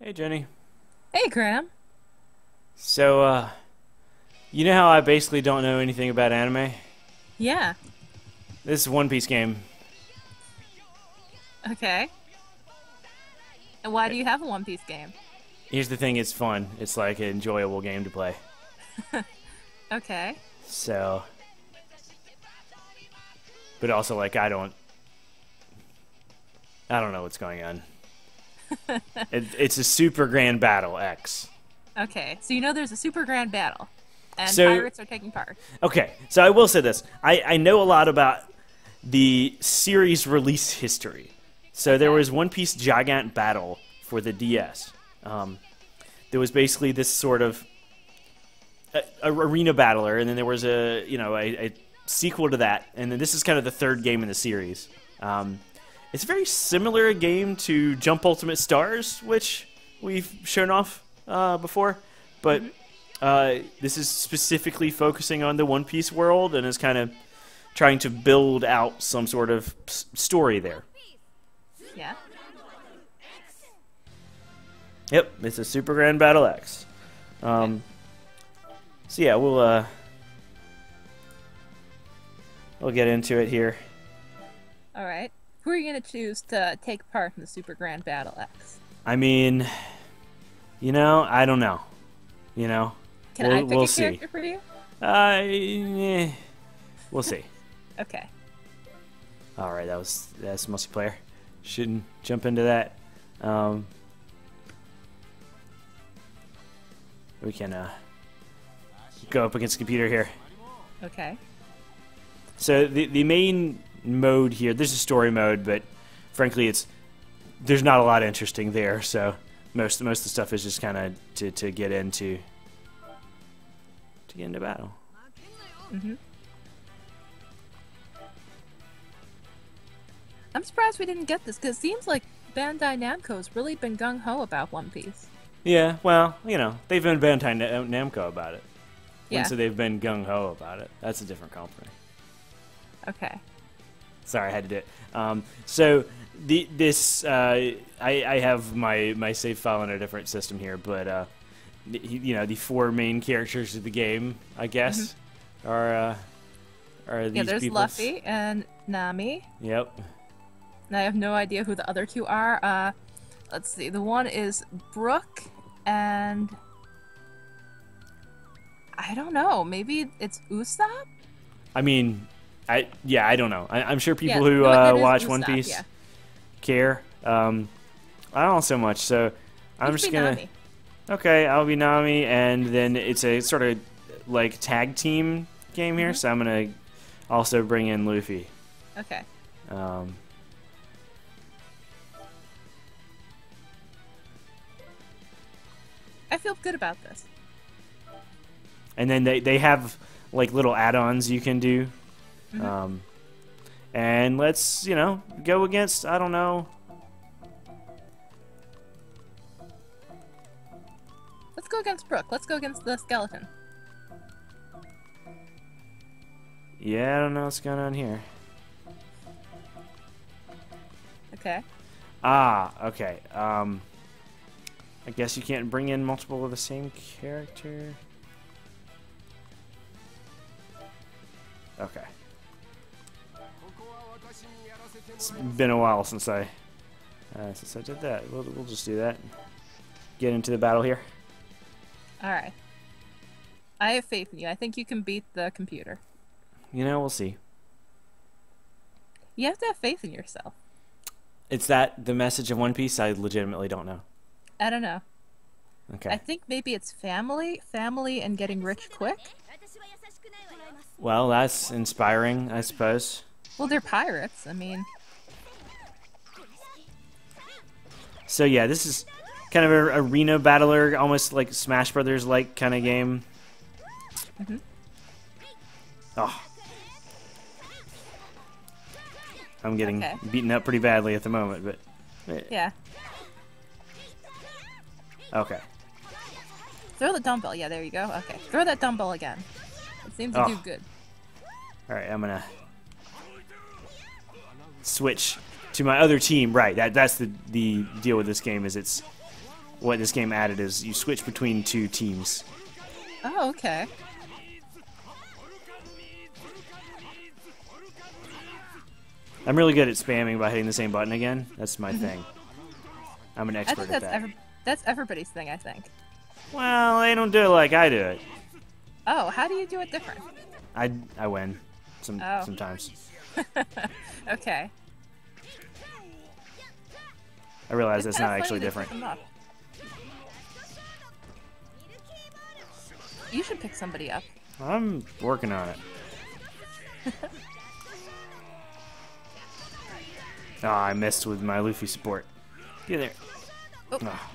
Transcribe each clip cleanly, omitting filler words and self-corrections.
Hey, Jenny. Hey, Graham. So, you know how I basically don't know anything about anime? Yeah. This is a One Piece game. Okay. And why do you have a One Piece game? Here's the thing, it's fun. It's like an enjoyable game to play. Okay. So, but also like I don't know what's going on. It's a Super Grand Battle X. Okay. So you know there's a super grand battle, and So, pirates are taking part. okay, so I will say this. I know a lot about the series release history. So there Okay. was One Piece Gigant Battle for the DS. There was basically this sort of a arena battler, and then there was a sequel to that, and then this is kind of the third game in the series. It's a very similar game to Jump Ultimate Stars, which we've shown off before, but this is specifically focusing on the One Piece world and is kind of trying to build out some sort of story there. Yeah. Yep, it's a Super Grand Battle X. So yeah, we'll get into it here. All right. Who are you gonna choose to take part in the super grand battle X? I mean, I don't know. Can I We'll pick a see. character for you? We'll see. Okay. All right, that's multiplayer. Shouldn't jump into that. We can go up against the computer here. Okay. So the main mode here, there's a story mode, but frankly, there's not a lot interesting there. So most of the stuff is just kind of to get into battle. Mhm. I'm surprised we didn't get this because it seems like Bandai Namco's really been gung ho about One Piece. Yeah, well, they've been Bandai Namco about it. Yeah. So they've been gung ho about it. That's a different company. Okay. Sorry, I had to do it. So I have my save file in a different system here, but the four main characters of the game, I guess, are these Yeah, there's peoples. Luffy and Nami. Yep. And I have no idea who the other two are. Let's see. The one is Brooke, and I don't know. Maybe it's Usopp? I mean, I don't know. I'm sure people Yeah, who no, that is watch One Usopp, Piece yeah. care. I don't so much. So I'm You just could be gonna. Nami. Okay, I'll be Nami, and then it's a sort of like tag team game here. So I'm gonna also bring in Luffy. Okay. I feel good about this. And then they have like little add-ons you can do. And let's go against, I don't know. Let's go against Brooke. Let's go against the skeleton. Yeah, I don't know what's going on here. Okay. Okay. I guess you can't bring in multiple of the same character. Okay. It's been a while since I did that. We'll just do that. Get into the battle here. All right. I have faith in you. I think you can beat the computer. We'll see. You have to have faith in yourself. It's that the message of One Piece? I legitimately don't know. I don't know. Okay. I think maybe it's family, and getting rich quick. Well, that's inspiring, I suppose. Well, they're pirates. I mean, So yeah, this is kind of an arena battler, almost like Smash Brothers like kind of game. Oh. I'm getting Okay. beaten up pretty badly at the moment, but yeah. okay. Throw the dumbbell. Yeah, there you go. Okay. Throw that dumbbell again. It seems to do good. All right, I'm gonna switch to my other team. Right, that's the deal with this game is what this game added is you switch between 2 teams. Oh, okay. I'm really good at spamming by hitting the same button again. That's my thing. I'm an expert at that. That's everybody's thing, I think. Well, they don't do it like I do it. Oh, how do you do it different? I win sometimes. Okay. I realize that's not actually different. You should pick somebody up. I'm working on it. Oh, I missed with my Luffy support. Get there. Oh. Oh.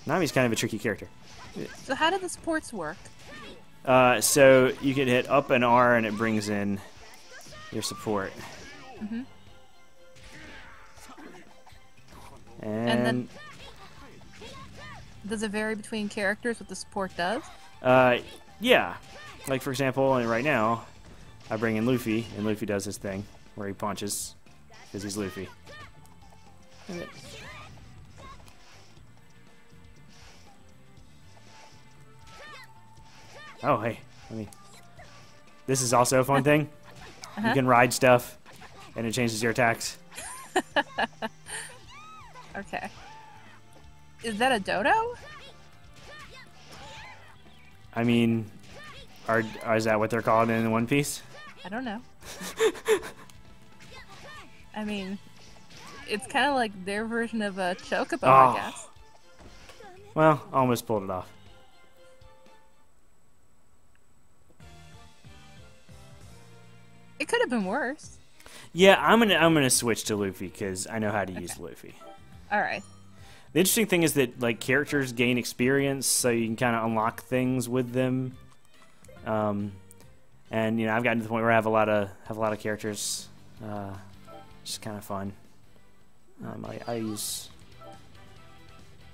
Nami's kind of a tricky character. So how do the supports work? So you can hit up and R and it brings in your support. Mm-hmm. And then does it vary between characters what the support does? Yeah. Like for example, right now, I bring in Luffy, and Luffy does his thing where he punches because he's Luffy. Oh, hey, this is also a fun thing. You can ride stuff, and it changes your attacks. Okay. Is that a dodo? I mean, is that what they're called in One Piece? I don't know. I mean, it's kind of like their version of a chocobo, I guess. Well, almost pulled it off. It could have been worse. Yeah, I'm gonna switch to Luffy because I know how to use Luffy. All right. The interesting thing is that like characters gain experience, so you can kind of unlock things with them. And you know, I've gotten to the point where I have a lot of characters. Just kind of fun. I use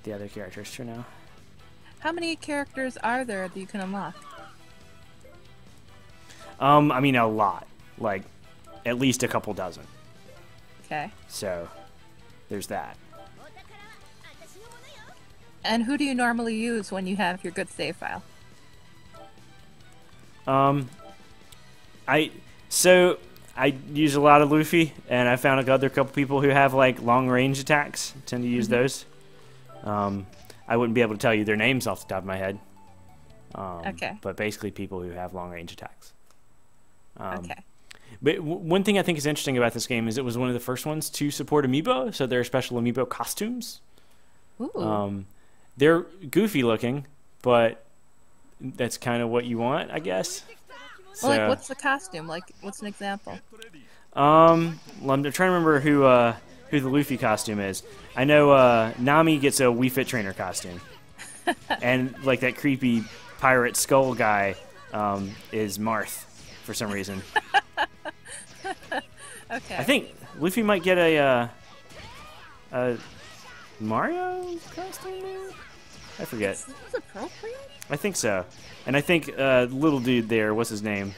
the other characters for now. How many characters are there that you can unlock? I mean, a lot. Like, at least a couple dozen. Okay. So, there's that. And who do you normally use when you have your good save file? I use a lot of Luffy, and I found a couple people who have like long range attacks. Tend to use those. I wouldn't be able to tell you their names off the top of my head. Okay. But basically, people who have long range attacks. Okay. But one thing I think is interesting about this game is it was one of the first ones to support amiibo, so there are special amiibo costumes. Ooh. They're goofy looking, but that's kind of what you want, I guess. Well, like, what's the costume? Like, what's an example? I'm trying to remember who the Luffy costume is. I know Nami gets a Wii Fit Trainer costume, and like that creepy pirate skull guy is Marth for some reason. Okay. I think Luffy might get a Mario costume. I forget. Is this appropriate? I think so. And I think little dude there, what's his name?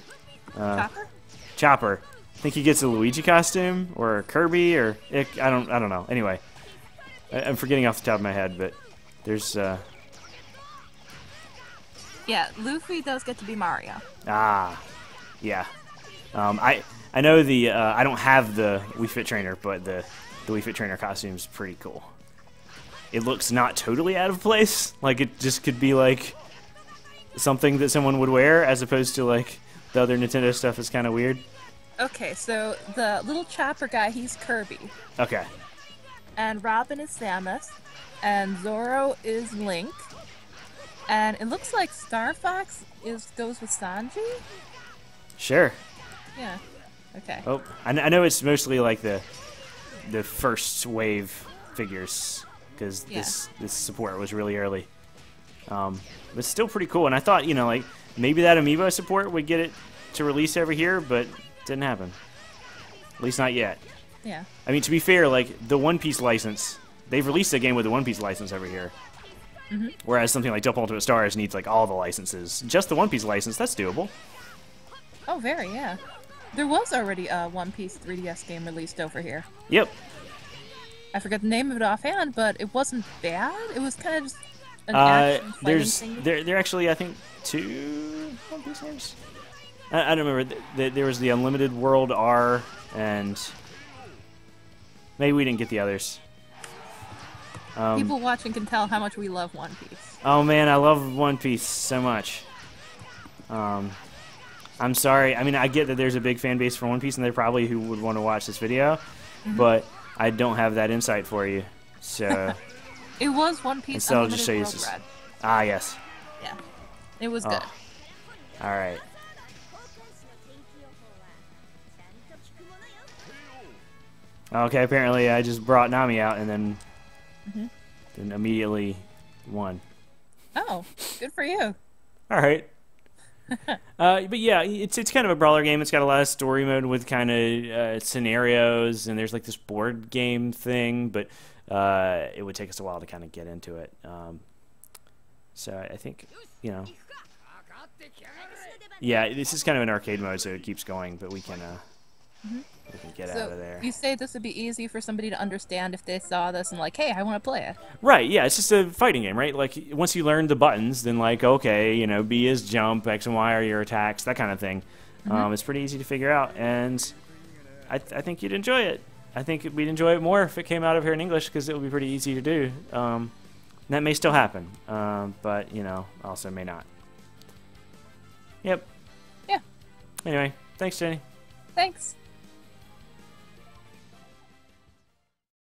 Chopper? Chopper. I think he gets a Luigi costume or a Kirby or I don't know. Anyway, I'm forgetting off the top of my head, but there's Yeah, Luffy does get to be Mario. Yeah. I know the I don't have the Wii Fit Trainer, but the Wii Fit Trainer costume's pretty cool. It looks not totally out of place. Like it just could be like something that someone would wear, as opposed to like the other Nintendo stuff is kind of weird. Okay, so the little chopper guy, he's Kirby. Okay. And Robin is Samus. And Zoro is Link. And it looks like Star Fox goes with Sanji? Sure. Yeah. Okay. Oh, I know it's mostly like the first wave figures, because this support was really early. But it's still pretty cool, and I thought, you know, like maybe that amiibo support would get it to release over here, but it didn't happen. At least not yet. Yeah. I mean, to be fair, like the One Piece license, they've released a game with the One Piece license over here. Whereas something like Double Ultimate Stars needs like all the licenses. Just the One Piece license, that's doable. Oh, very, yeah. There was already a One Piece 3DS game released over here. Yep. I forget the name of it offhand, but it wasn't bad. It was kind of just an action fighting thing. There actually, I think, 2 One Piece games. I don't remember. There was the Unlimited World R, and maybe we didn't get the others. People watching can tell how much we love One Piece. Oh man, I love One Piece so much. I'm sorry. I mean, I get that there's a big fan base for One Piece, and there probably who would want to watch this video, but I don't have that insight for you. So it was One Piece. instead, I'll just show you World this. Red. Ah, yes. Yeah, it was good. All right. Okay, apparently I just brought Nami out and then immediately won. Oh, good for you. All right. But yeah, it's kind of a brawler game. It's got a lot of story mode with kind of scenarios, and there's like this board game thing, but it would take us a while to kind of get into it. So I think, you know, yeah, this is kind of an arcade mode, so it keeps going, but we can get out of there. You say this would be easy for somebody to understand if they saw this and like, hey, I want to play it. Right, yeah, it's just a fighting game, right? Like, once you learn the buttons, then like, okay, you know, B is jump, X and Y are your attacks, that kind of thing. It's pretty easy to figure out, and I think you'd enjoy it. I think we'd enjoy it more if it came out of here in English, because it would be pretty easy to do. That may still happen, but, you know, also may not. Yep. Yeah. Anyway, thanks, Jenny. Thanks.